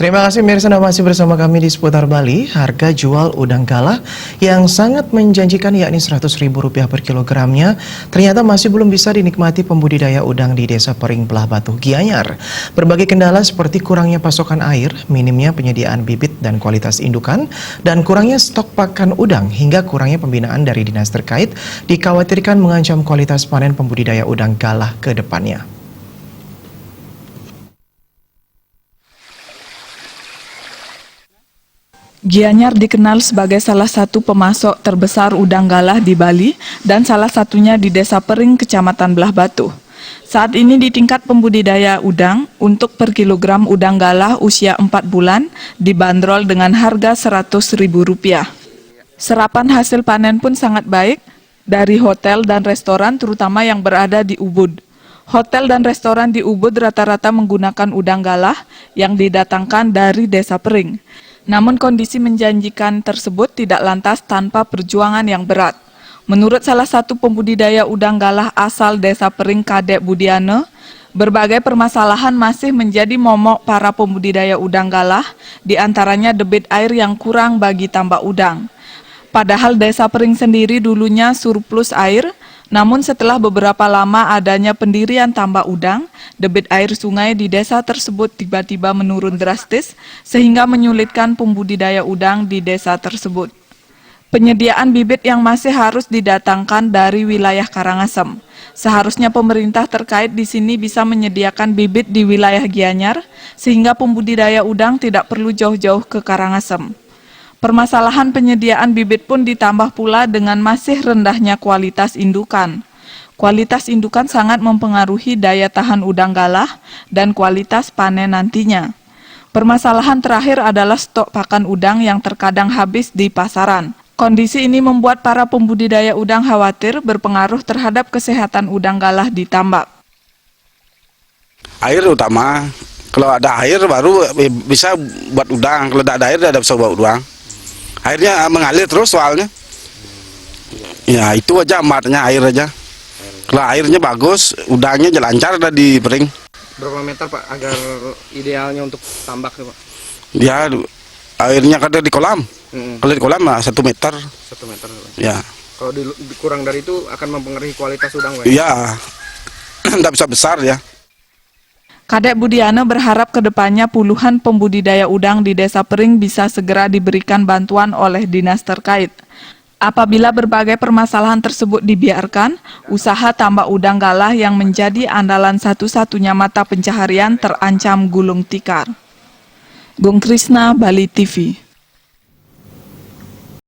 Terima kasih Mirsa, Anda masih bersama kami di Seputar Bali. Harga jual udang galah yang sangat menjanjikan yakni Rp100.000 per kilogramnya ternyata masih belum bisa dinikmati pembudidaya udang di Desa Pering Belah Batu, Gianyar. Berbagai kendala seperti kurangnya pasokan air, minimnya penyediaan bibit dan kualitas indukan, dan kurangnya stok pakan udang hingga kurangnya pembinaan dari dinas terkait dikhawatirkan mengancam kualitas panen pembudidaya udang galah ke depannya. Gianyar dikenal sebagai salah satu pemasok terbesar udang galah di Bali dan salah satunya di Desa Pering, Kecamatan Belah Batu. Saat ini di tingkat pembudidaya udang, untuk per kilogram udang galah usia 4 bulan dibanderol dengan harga Rp100.000. Serapan hasil panen pun sangat baik dari hotel dan restoran terutama yang berada di Ubud. Hotel dan restoran di Ubud rata-rata menggunakan udang galah yang didatangkan dari Desa Pering. Namun kondisi menjanjikan tersebut tidak lantas tanpa perjuangan yang berat. Menurut salah satu pembudidaya udang galah asal Desa Pering, Kadek Budiane, berbagai permasalahan masih menjadi momok para pembudidaya udang galah, diantaranya debit air yang kurang bagi tambak udang. Padahal Desa Pering sendiri dulunya surplus air, namun setelah beberapa lama adanya pendirian tambak udang, debit air sungai di desa tersebut tiba-tiba menurun drastis sehingga menyulitkan pembudidaya udang di desa tersebut. Penyediaan bibit yang masih harus didatangkan dari wilayah Karangasem. Seharusnya pemerintah terkait di sini bisa menyediakan bibit di wilayah Gianyar sehingga pembudidaya udang tidak perlu jauh-jauh ke Karangasem. Permasalahan penyediaan bibit pun ditambah pula dengan masih rendahnya kualitas indukan. Kualitas indukan sangat mempengaruhi daya tahan udang galah dan kualitas panen nantinya. Permasalahan terakhir adalah stok pakan udang yang terkadang habis di pasaran. Kondisi ini membuat para pembudidaya udang khawatir berpengaruh terhadap kesehatan udang galah di tambak. Air utama, kalau ada air baru bisa buat udang, kalau tidak ada air tidak bisa buat udang. Airnya mengalir terus soalnya. Ya itu aja amatnya air aja. Kalau airnya bagus, udangnya lancar ada di Pering. Berapa meter Pak agar idealnya untuk tambak Pak? Ya airnya kada di kolam. Kalau di kolam 1 meter. 1 meter. Ya. Kalau kurang dari itu akan mempengaruhi kualitas udang Pak? Iya. Tidak bisa besar ya. Kadek Budiane berharap kedepannya puluhan pembudidaya udang di Desa Pering bisa segera diberikan bantuan oleh dinas terkait. Apabila berbagai permasalahan tersebut dibiarkan, usaha tambak udang galah yang menjadi andalan satu-satunya mata pencaharian terancam gulung tikar. Bung Krisna, Bali TV.